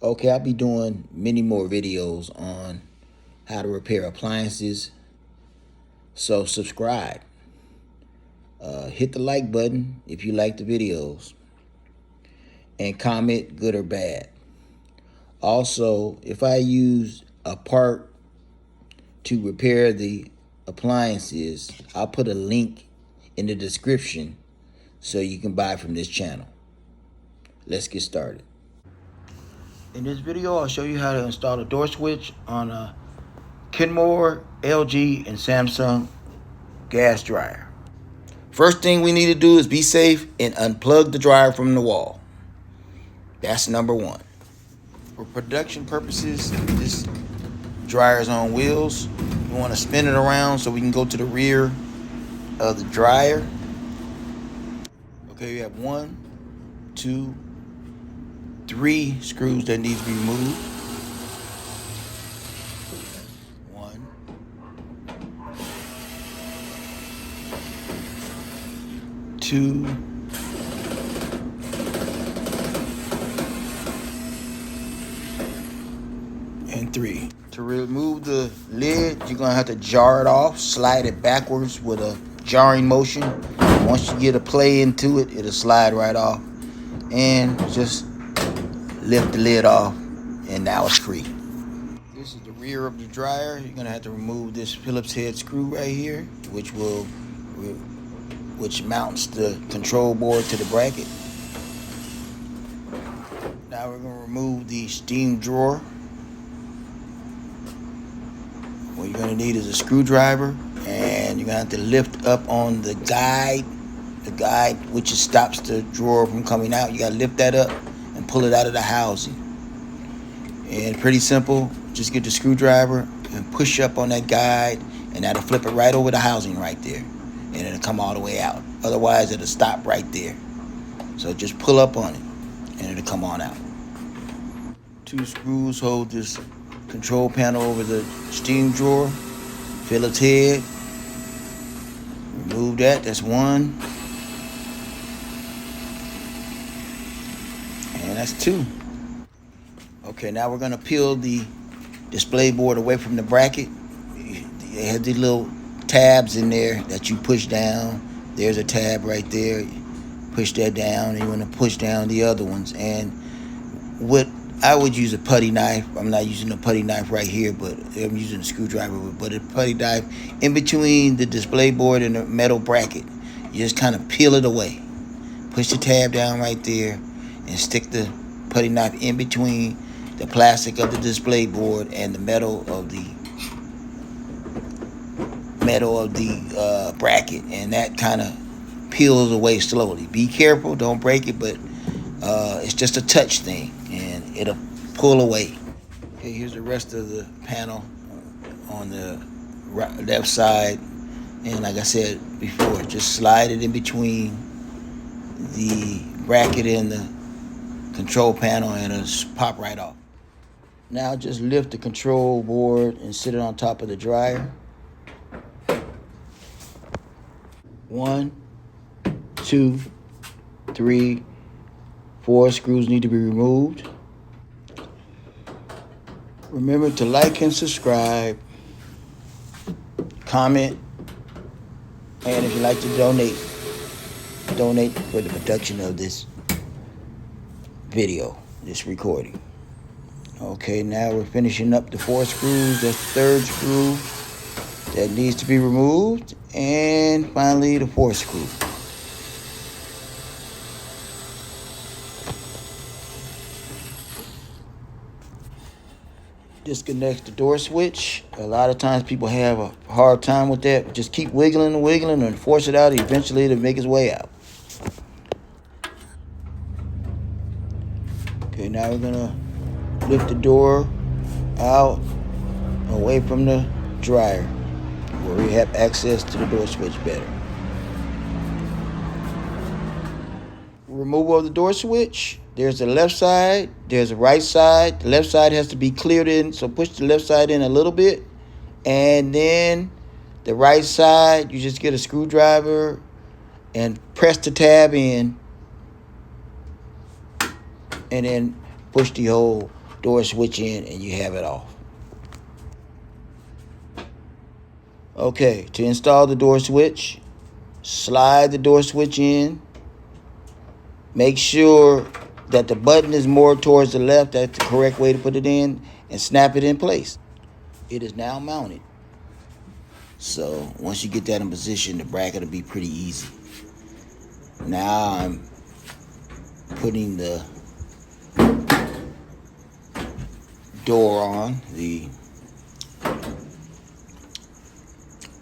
Okay, I'll be doing many more videos on how to repair appliances. So subscribe. Hit the like button if you like the videos. And comment good or bad. Also, if I use a part to repair the appliances, I'll put a link in the description so you can buy from this channel. Let's get started. In this video, I'll show you how to install a door switch on a Kenmore, LG, and Samsung gas dryer. First thing we need to do is be safe and unplug the dryer from the wall. That's number one. For production purposes, this dryer is on wheels. We want to spin it around so we can go to the rear of the dryer. Okay, we have 1, 2, 3 screws that need to be removed. 1, 2, and 3. To remove the lid, you're gonna have to jar it off, slide it backwards with a jarring motion. Once you get a play into it, it'll slide right off. And just lift the lid off, and now it's free. This is the rear of the dryer. You're gonna have to remove this Phillips head screw right here, which mounts the control board to the bracket. Now we're gonna remove the steam drawer. What you're gonna need is a screwdriver, and you're gonna have to lift up on the guide which stops the drawer from coming out. You gotta lift that up and pull it out of the housing. And pretty simple, just get the screwdriver and push up on that guide, and that'll flip it right over the housing right there, and it'll come all the way out. Otherwise, it'll stop right there. So just pull up on it, and it'll come on out. 2 screws hold this control panel over the steam drawer. Phillips head. Remove that. That's 1. And that's 2. Okay, now we're gonna peel the display board away from the bracket. It has these little tabs in there that you push down. There's a tab right there. Push that down, and you want to push down the other ones. And what I would use a putty knife. I'm not using a putty knife right here, but I'm using a screwdriver. But a putty knife in between the display board and the metal bracket. You just kind of peel it away. Push the tab down right there, and stick the putty knife in between the plastic of the display board and the metal of the bracket, and that kind of peels away slowly. Be careful, don't break it, but it's just a touch thing, and it'll pull away. Okay, here's the rest of the panel on the left side, and like I said before, just slide it in between the bracket and the control panel, and it'll pop right off. Now just lift the control board and sit it on top of the dryer. 1, 2, 3, 4 screws need to be removed. Remember to like and subscribe, comment, and if you'd like to donate for the production of this video, this recording. Okay, now we're finishing up the 4 screws. That's the 3rd screw that needs to be removed, and finally the 4th screw. Disconnect the door switch. A lot of times people have a hard time with that. Just keep wiggling and wiggling and force it out. Eventually it'll make its way out. Okay, now we're gonna lift the door out away from the dryer where we have access to the door switch better. Removal of the door switch. There's the left side, there's the right side. The left side has to be cleared in, so push the left side in a little bit. And then the right side, you just get a screwdriver and press the tab in, and then push the whole door switch in, and you have it off. Okay, to install the door switch, slide the door switch in. Make sure that the button is more towards the left. That's the correct way to put it in, and snap it in place. It is now mounted. So once you get that in position, the bracket will be pretty easy. Now I'm putting the door on.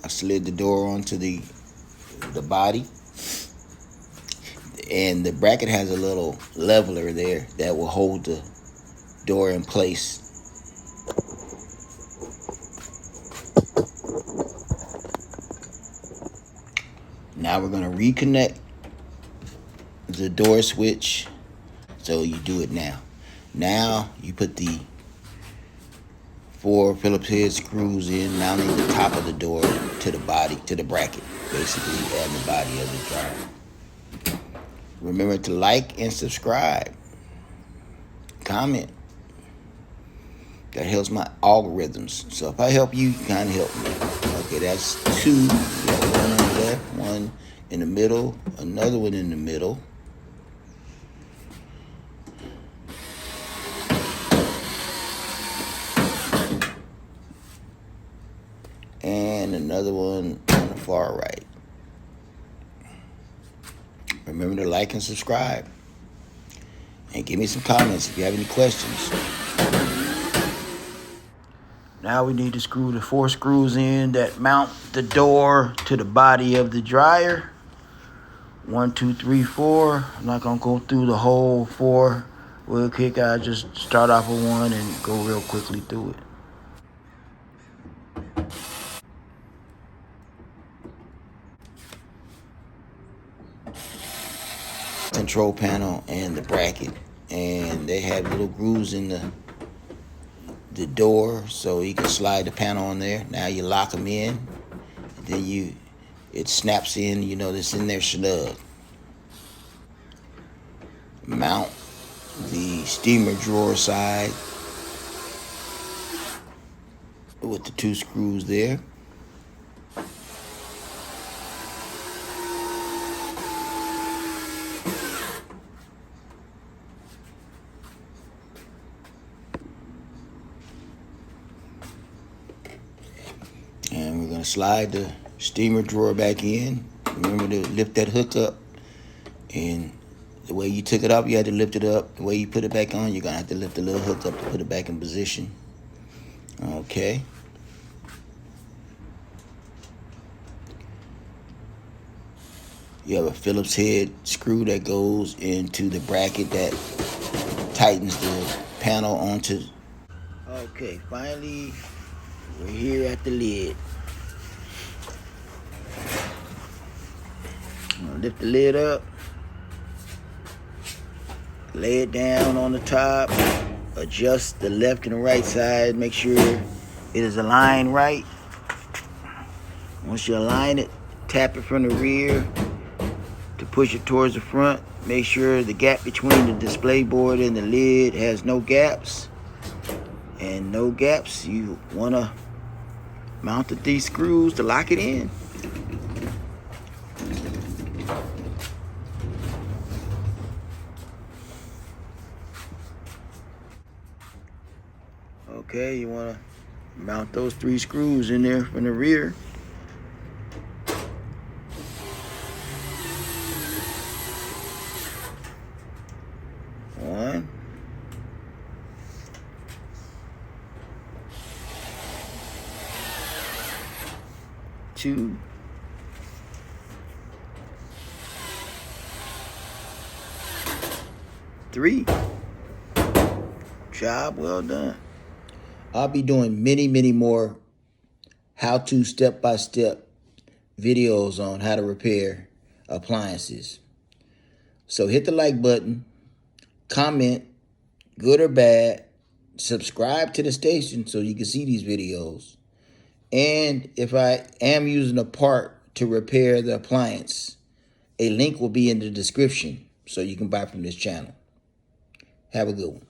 I slid the door onto the body, and the bracket has a little leveler there that will hold the door in place. Now we're going to reconnect the door switch. So you do it now. Now you put the 4 Phillips head screws in, mounting the top of the door to the body, to the bracket, basically, and the body of the dryer. Remember to like and subscribe. Comment. That helps my algorithms. So if I help you, you kind of help me. Okay, that's 2. You got one on the left, one in the middle, another one in the middle. And another one on the far right. Remember to like and subscribe. And give me some comments if you have any questions. Now we need to screw the 4 screws in that mount the door to the body of the dryer. 1, 2, 3, 4. I'm not going to go through the whole 4 real quick. I just start off with 1 and go real quickly through it. Control panel and the bracket, and they have little grooves in the door, so you can slide the panel on there. Now you lock them in, and then it snaps in. You know it's in there snug. Mount the steamer drawer side with the 2 screws there. And we're going to slide the steamer drawer back in. Remember to lift that hook up. And the way you took it up, you had to lift it up. The way you put it back on, you're going to have to lift the little hook up to put it back in position. Okay. You have a Phillips head screw that goes into the bracket that tightens the panel onto. Okay, finally, we're here at the lid. I'm gonna lift the lid up, lay it down on the top, adjust the left and the right side, make sure it is aligned right. Once you align it, tap it from the rear to push it towards the front. Make sure the gap between the display board and the lid has no gaps. And no gaps, you want to mount the 3 screws to lock it in. Okay, you want to mount those 3 screws in there from the rear. One. 2. 3. Job well done. I'll be doing many more how-to step-by-step videos on how to repair appliances. So hit the like button, comment, good or bad, subscribe to the station so you can see these videos. And if I am using a part to repair the appliance, a link will be in the description so you can buy from this channel. Have a good one.